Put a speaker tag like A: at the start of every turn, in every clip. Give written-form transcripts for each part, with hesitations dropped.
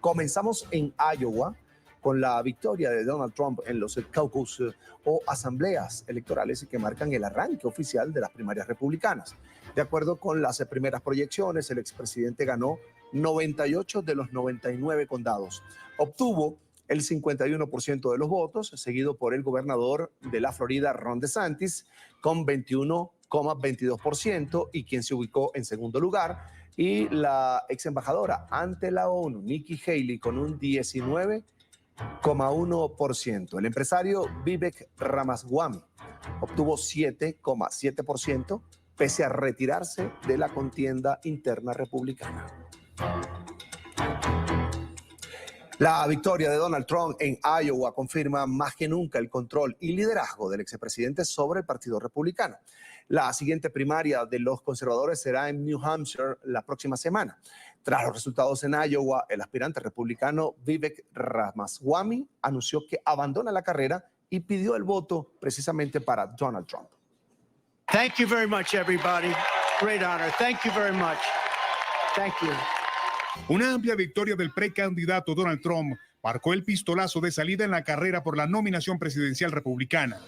A: Comenzamos en Iowa con la victoria de Donald Trump en los caucus o asambleas electorales que marcan el arranque oficial de las primarias republicanas. De acuerdo con las primeras proyecciones, el expresidente ganó 98 de los 99 condados. Obtuvo el 51% de los votos, seguido por el gobernador de la Florida, Ron DeSantis, con 21,22%, y quien se ubicó en segundo lugar, y la ex embajadora ante la ONU, Nikki Haley, con un 19,1%. El empresario Vivek Ramaswamy obtuvo 7,7%, pese a retirarse de la contienda interna republicana. La victoria de Donald Trump en Iowa confirma más que nunca el control y liderazgo del expresidente sobre el Partido Republicano. La siguiente primaria de los conservadores será en New Hampshire la próxima semana. Tras los resultados en Iowa, el aspirante republicano Vivek Ramaswamy anunció que abandona la carrera y pidió el voto precisamente para Donald Trump.
B: Thank you very much, everybody. Great honor. Thank you very much. Thank you.
C: Una amplia victoria del precandidato Donald Trump marcó el pistolazo de salida en la carrera por la nominación presidencial republicana.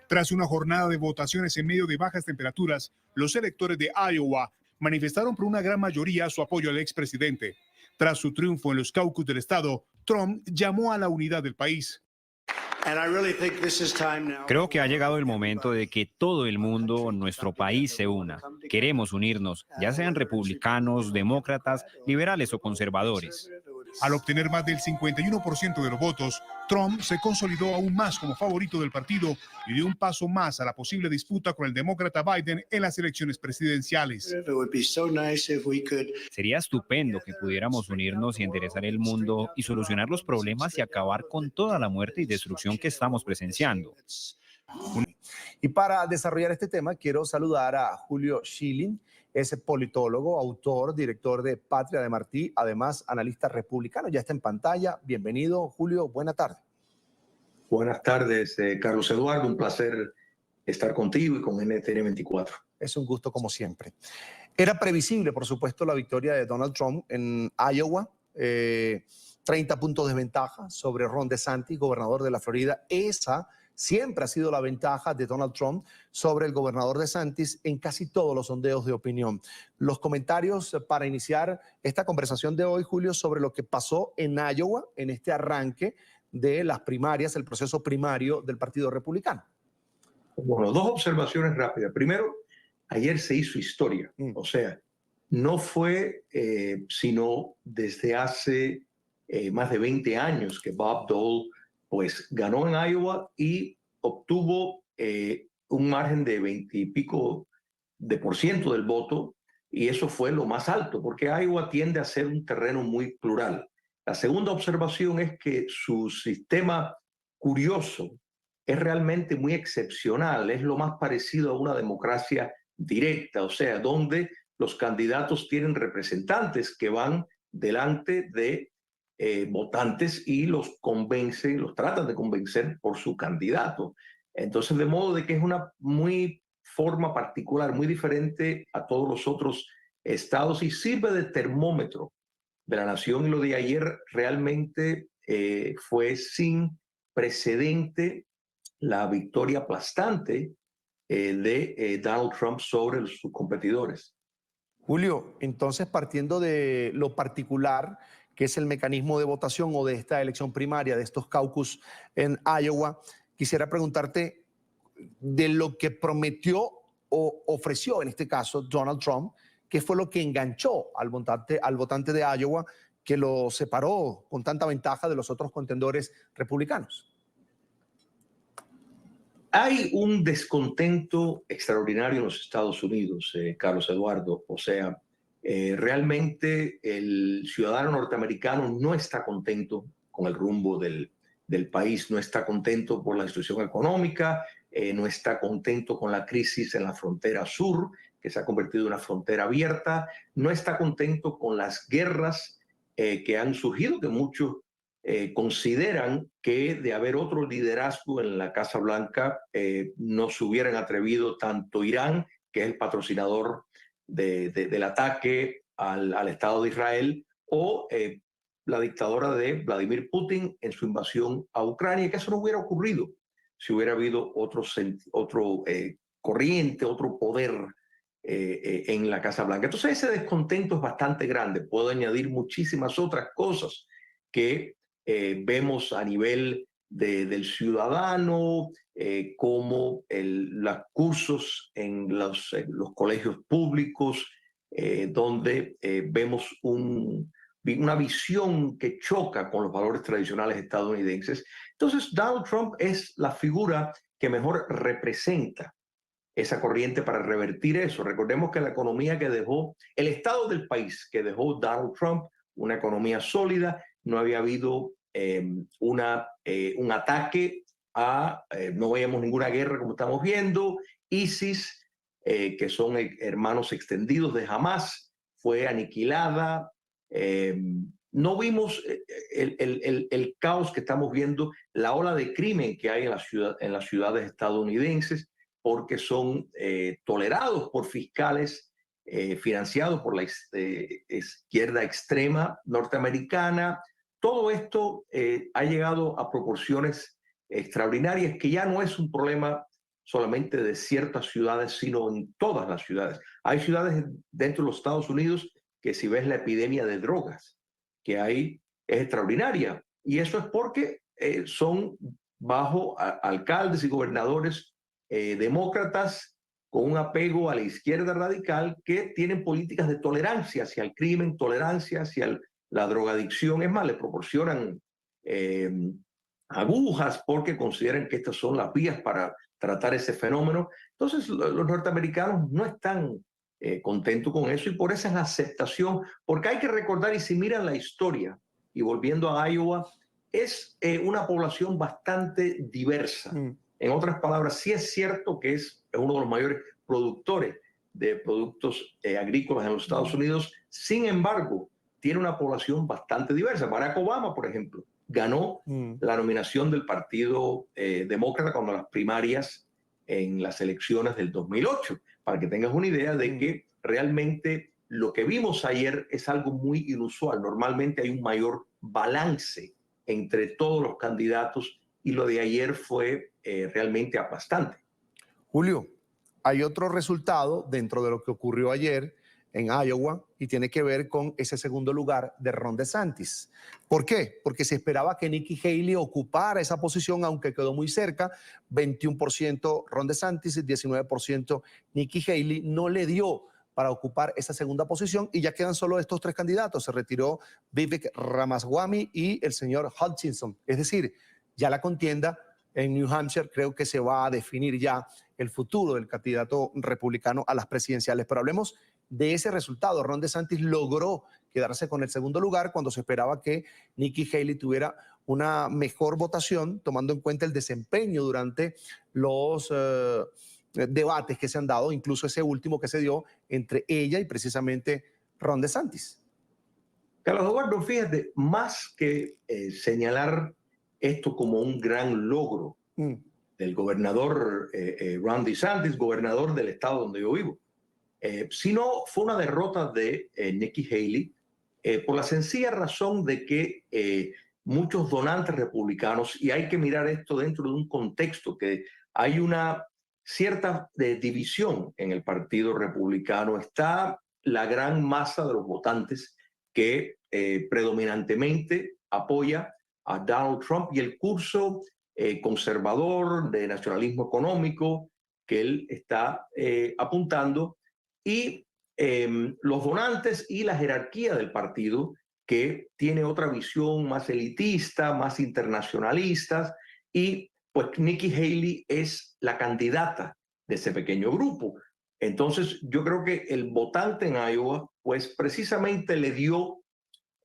C: Tras una jornada de votaciones en medio de bajas temperaturas, los electores de Iowa manifestaron por una gran mayoría su apoyo al expresidente. Tras su triunfo en los caucus del estado, Trump llamó a la unidad del país.
D: Creo que ha llegado el momento de que todo el mundo, nuestro país, se una. Queremos unirnos, ya sean republicanos, demócratas, liberales o conservadores.
C: Al obtener más del 51% de los votos, Trump se consolidó aún más como favorito del partido y dio un paso más a la posible disputa con el demócrata Biden en las elecciones presidenciales.
D: Sería estupendo que pudiéramos unirnos y enderezar el mundo y solucionar los problemas y acabar con toda la muerte y destrucción que estamos presenciando.
A: Y para desarrollar este tema, quiero saludar a Julio Schilling. Es politólogo, autor, director de Patria de Martí, además analista republicano. Ya está en pantalla. Bienvenido, Julio. Buena tarde.
E: Buenas tardes, Carlos Eduardo. Un placer estar contigo y con NTN 24.
A: Es un gusto como siempre. Era previsible, por supuesto, la victoria de Donald Trump en Iowa. 30 puntos de ventaja sobre Ron DeSantis, gobernador de la Florida. Esa siempre ha sido la ventaja de Donald Trump sobre el gobernador DeSantis en casi todos los sondeos de opinión. Los comentarios para iniciar esta conversación de hoy, Julio, sobre lo que pasó en Iowa en este arranque de las primarias, el proceso primario del Partido Republicano.
E: Bueno, dos observaciones rápidas. Primero, ayer se hizo historia. O sea, no fue sino desde hace más de 20 años que Bob Dole pues ganó en Iowa y obtuvo un margen de 20 y pico % del voto, y eso fue lo más alto, porque Iowa tiende a ser un terreno muy plural. La segunda observación es que su sistema curioso es realmente muy excepcional, es lo más parecido a una democracia directa, o sea, donde los candidatos tienen representantes que van delante de votantes y los convencen, los tratan de convencer por su candidato. Entonces, de modo de que es una forma particular, muy diferente a todos los otros estados, y sirve de termómetro de la nación. Y lo de ayer realmente fue sin precedente la victoria aplastante de Donald Trump sobre sus competidores.
A: Julio, entonces, partiendo de lo particular que es el mecanismo de votación o de esta elección primaria, de estos caucus en Iowa, quisiera preguntarte de lo que prometió o ofreció, en este caso, Donald Trump, ¿qué fue lo que enganchó al votante de Iowa, que lo separó con tanta ventaja de los otros contendores republicanos?
E: Hay un descontento extraordinario en los Estados Unidos, Carlos Eduardo. O sea, realmente el ciudadano norteamericano no está contento con el rumbo del país, no está contento por la situación económica, no está contento con la crisis en la frontera sur, que se ha convertido en una frontera abierta, no está contento con las guerras que han surgido, que muchos consideran que de haber otro liderazgo en la Casa Blanca no se hubieran atrevido tanto Irán, que es el patrocinador del ataque al Estado de Israel, o la dictadura de Vladimir Putin en su invasión a Ucrania, que eso no hubiera ocurrido si hubiera habido otro corriente, otro poder en la Casa Blanca. Entonces ese descontento es bastante grande. Puedo añadir muchísimas otras cosas que vemos a nivel del ciudadano, como los cursos en los colegios públicos, donde vemos una visión que choca con los valores tradicionales estadounidenses. Entonces, Donald Trump es la figura que mejor representa esa corriente para revertir eso. Recordemos que la economía que dejó, el estado del país que dejó Donald Trump, una economía sólida, no había habido un ataque no veíamos ninguna guerra como estamos viendo. ISIS, que son hermanos extendidos de Hamas, fue aniquilada. No vimos el caos que estamos viendo, la ola de crimen que hay en las ciudades estadounidenses, porque son tolerados por fiscales financiados por la izquierda extrema norteamericana. Todo esto ha llegado a proporciones extraordinarias, que ya no es un problema solamente de ciertas ciudades, sino en todas las ciudades. Hay ciudades dentro de los Estados Unidos que, si ves la epidemia de drogas que hay, es extraordinaria. Y eso es porque son bajo alcaldes y gobernadores demócratas con un apego a la izquierda radical, que tienen políticas de tolerancia hacia el crimen, tolerancia hacia la drogadicción. Es más, le proporcionan agujas porque consideran que estas son las vías para tratar ese fenómeno. Entonces, los norteamericanos no están contentos con eso, y por esa es la aceptación, porque hay que recordar, y si miran la historia, y volviendo a Iowa, es una población bastante diversa. En otras palabras, sí es cierto que es uno de los mayores productores de productos agrícolas en los Estados Unidos. Sin embargo, tiene una población bastante diversa. Barack Obama, por ejemplo, ganó la nominación del Partido Demócrata cuando las primarias en las elecciones del 2008, para que tengas una idea de que realmente lo que vimos ayer es algo muy inusual. Normalmente hay un mayor balance entre todos los candidatos, y lo de ayer fue realmente aplastante.
A: Julio, hay otro resultado dentro de lo que ocurrió ayer en Iowa, y tiene que ver con ese segundo lugar de Ron DeSantis. ¿Por qué? Porque se esperaba que Nikki Haley ocupara esa posición, aunque quedó muy cerca, 21% Ron DeSantis y 19% Nikki Haley. No le dio para ocupar esa segunda posición, y ya quedan solo estos tres candidatos. Se retiró Vivek Ramaswamy y el señor Hutchinson. Es decir, ya la contienda en New Hampshire creo que se va a definir ya el futuro del candidato republicano a las presidenciales. Pero hablemos de ese resultado. Ron DeSantis logró quedarse con el segundo lugar cuando se esperaba que Nikki Haley tuviera una mejor votación, tomando en cuenta el desempeño durante los debates que se han dado, incluso ese último que se dio entre ella y precisamente Ron DeSantis.
E: Carlos Eduardo, fíjate, más que señalar esto como un gran logro del gobernador Ron DeSantis, gobernador del estado donde yo vivo, sino fue una derrota de Nikki Haley, por la sencilla razón de que muchos donantes republicanos, y hay que mirar esto dentro de un contexto que hay una cierta división en el Partido Republicano. Está la gran masa de los votantes que predominantemente apoya a Donald Trump y el curso conservador de nacionalismo económico que él está apuntando, y los donantes y la jerarquía del partido, que tiene otra visión más elitista, más internacionalista, y pues Nikki Haley es la candidata de ese pequeño grupo. Entonces yo creo que el votante en Iowa pues precisamente le dio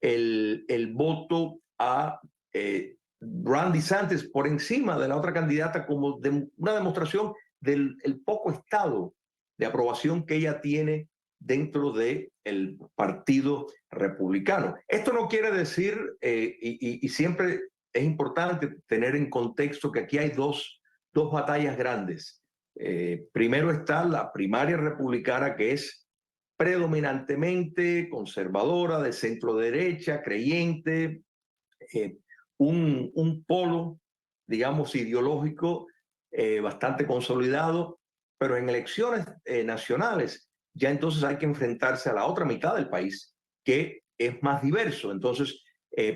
E: el voto a Ron DeSantis por encima de la otra candidata, como de una demostración del poco estado de aprobación que ella tiene dentro de el Partido Republicano. Esto no quiere decir, y siempre es importante tener en contexto que aquí hay dos batallas grandes. Primero está la primaria republicana, que es predominantemente conservadora, de centro derecha, creyente, un polo, digamos, ideológico bastante consolidado, pero en elecciones nacionales ya entonces hay que enfrentarse a la otra mitad del país, que es más diverso. Entonces,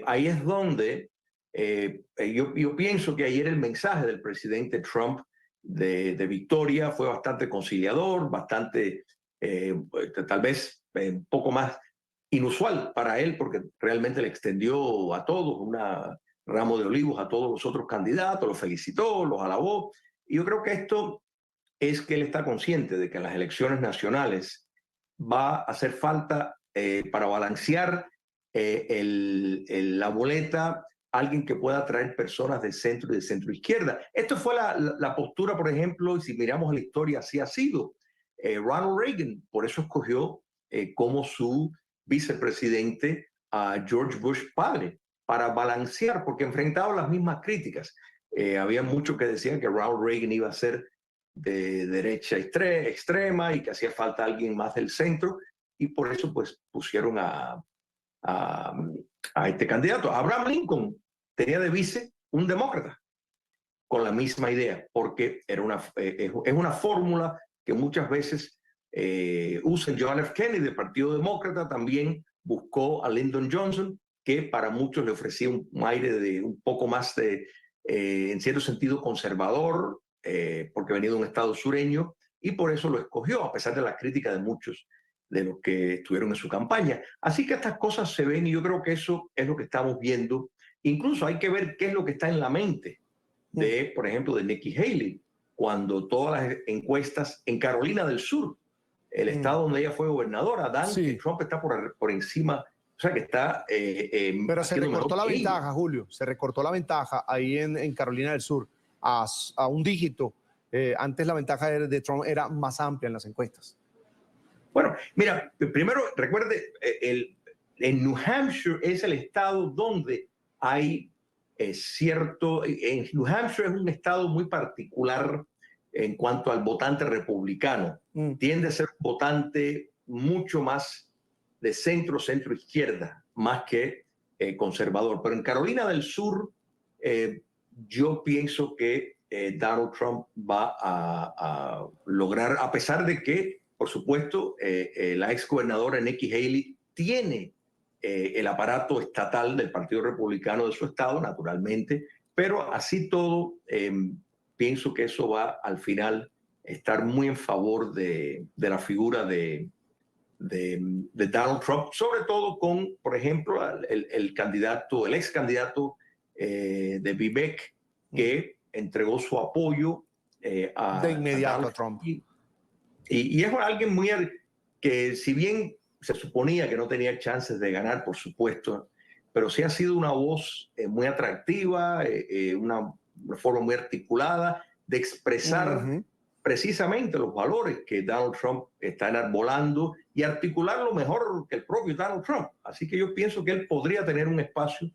E: ahí es donde yo pienso que ayer el mensaje del presidente Trump de victoria fue bastante conciliador, bastante, tal vez un poco más inusual para él, porque realmente le extendió a todos una ramo de olivos a todos los otros candidatos, los felicitó, los alabó. Y yo creo que esto es que él está consciente de que en las elecciones nacionales va a hacer falta para balancear la boleta alguien que pueda atraer personas de centro y de centro izquierda. Esto fue la postura, por ejemplo, y si miramos la historia, así ha sido. Ronald Reagan, por eso escogió como su vicepresidente a George Bush padre, para balancear, porque enfrentaba las mismas críticas. Había muchos que decían que Ronald Reagan iba a ser de derecha extrema y que hacía falta alguien más del centro, y por eso pues pusieron a este candidato. Abraham Lincoln tenía de vice un demócrata con la misma idea, porque es una fórmula que muchas veces usa John F. Kennedy del Partido Demócrata. También buscó a Lyndon Johnson, que para muchos le ofrecía un aire de un poco más de, en cierto sentido, conservador, porque venía de un estado sureño, y por eso lo escogió, a pesar de la crítica de muchos de los que estuvieron en su campaña. Así que estas cosas se ven, y yo creo que eso es lo que estamos viendo. Incluso hay que ver qué es lo que está en la mente de, por ejemplo, de Nikki Haley, cuando todas las encuestas en Carolina del Sur, el estado donde ella fue gobernadora, dan que Trump está por encima, o sea que está...
A: Pero se recortó la ventaja, Julio, se recortó la ventaja ahí en Carolina del Sur a un dígito. Antes la ventaja de Trump era más amplia en las encuestas.
E: Bueno, mira, primero recuerde, en New Hampshire es el estado donde hay cierto... En New Hampshire es un estado muy particular en cuanto al votante republicano. Tiende a ser un votante mucho más de centro-izquierda, más que conservador. Pero en Carolina del Sur, yo pienso que Donald Trump va a lograr, a pesar de que, por supuesto, la ex gobernadora Nikki Haley tiene el aparato estatal del Partido Republicano de su estado, naturalmente, pero así todo, pienso que eso va al final estar muy en favor de la figura de Donald Trump, sobre todo con, por ejemplo, el ex candidato de Vivek, que entregó su apoyo
A: de inmediato a Trump.
E: Y es alguien muy que, si bien se suponía que no tenía chances de ganar, por supuesto, pero sí ha sido una voz muy atractiva, una forma muy articulada de expresar precisamente los valores que Donald Trump está enarbolando y articularlo mejor que el propio Donald Trump. Así que yo pienso que él podría tener un espacio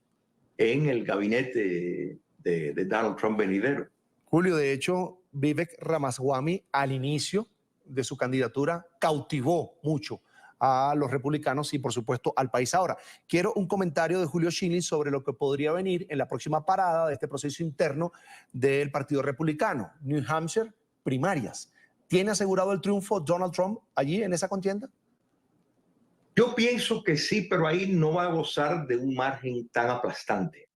E: en el gabinete de Donald Trump venidero.
A: Julio, de hecho, Vivek Ramaswamy al inicio de su candidatura cautivó mucho a los republicanos y, por supuesto, al país. Ahora, quiero un comentario de Julio Schilling sobre lo que podría venir en la próxima parada de este proceso interno del Partido Republicano. New Hampshire, primarias. ¿Tiene asegurado el triunfo Donald Trump allí en esa contienda?
E: Yo pienso que sí, pero ahí no va a gozar de un margen tan aplastante.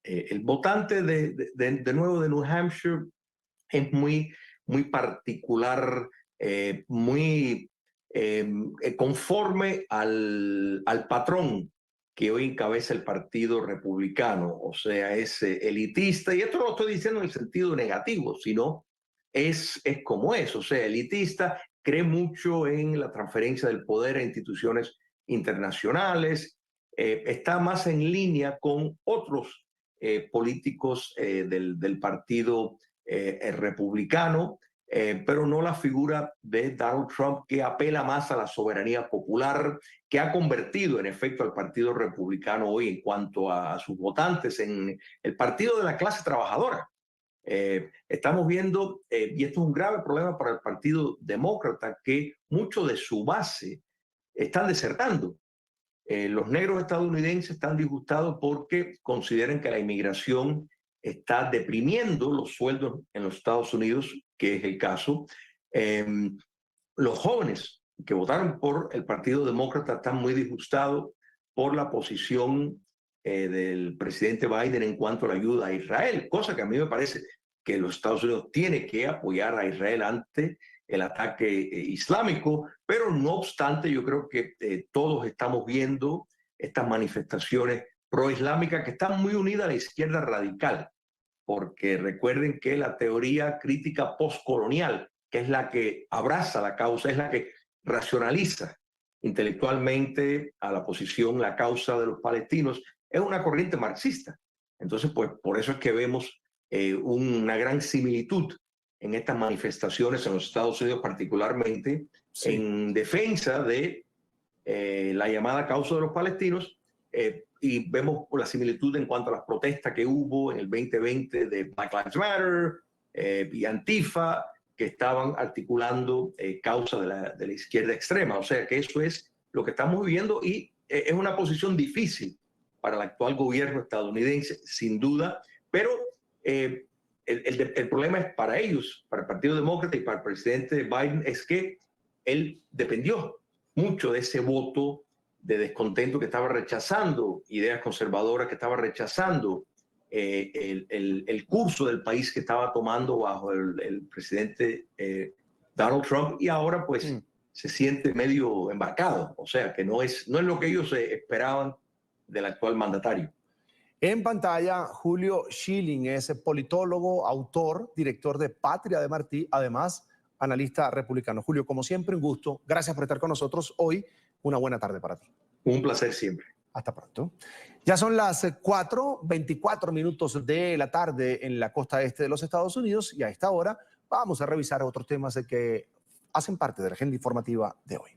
E: El votante de nuevo de New Hampshire es muy particular, muy conforme al patrón que hoy encabeza el Partido Republicano. O sea, es elitista, y esto no lo estoy diciendo en el sentido negativo, sino es como es. O sea, elitista, cree mucho en la transferencia del poder a instituciones internacionales, está más en línea con otros políticos del Partido Republicano. pero no la figura de Donald Trump, que apela más a la soberanía popular, que ha convertido en efecto al Partido Republicano hoy en cuanto a sus votantes en el partido de la clase trabajadora. Estamos viendo, y esto es un grave problema para el Partido Demócrata, que mucho de su base están desertando. Los negros estadounidenses están disgustados porque consideran que la inmigración está deprimiendo los sueldos en los Estados Unidos, que es el caso. Los jóvenes que votaron por el Partido Demócrata están muy disgustados por la posición del presidente Biden en cuanto a la ayuda a Israel, cosa que a mí me parece que los Estados Unidos tiene que apoyar a Israel ante el ataque islámico, pero no obstante yo creo que todos estamos viendo estas manifestaciones proislámicas que están muy unidas a la izquierda radical, porque recuerden que la teoría crítica postcolonial, que es la que abraza la causa, es la que racionaliza intelectualmente a la posición, la causa de los palestinos, es una corriente marxista. Entonces, pues por eso es que vemos una gran similitud en estas manifestaciones en los Estados Unidos, particularmente en defensa de la llamada causa de los palestinos, y vemos la similitud en cuanto a las protestas que hubo en el 2020 de Black Lives Matter y Antifa, que estaban articulando causa de la izquierda extrema. O sea que eso es lo que estamos viviendo y es una posición difícil para el actual gobierno estadounidense, sin duda, pero el problema es para ellos, para el Partido Demócrata y para el presidente Biden, es que él dependió mucho de ese voto de descontento que estaba rechazando ideas conservadoras, que estaba rechazando el curso del país que estaba tomando bajo el presidente Donald Trump, y ahora pues se siente medio embarcado, o sea que no es lo que ellos esperaban del actual mandatario.
A: En pantalla, Julio Schilling es politólogo, autor, director de Patria de Martí, además analista republicano. Julio, como siempre, un gusto. Gracias por estar con nosotros hoy. Una buena tarde para ti.
E: Un placer siempre.
A: Hasta pronto. Ya son las 4:24 minutos de la tarde en la costa este de los Estados Unidos y a esta hora vamos a revisar otros temas que hacen parte de la agenda informativa de hoy.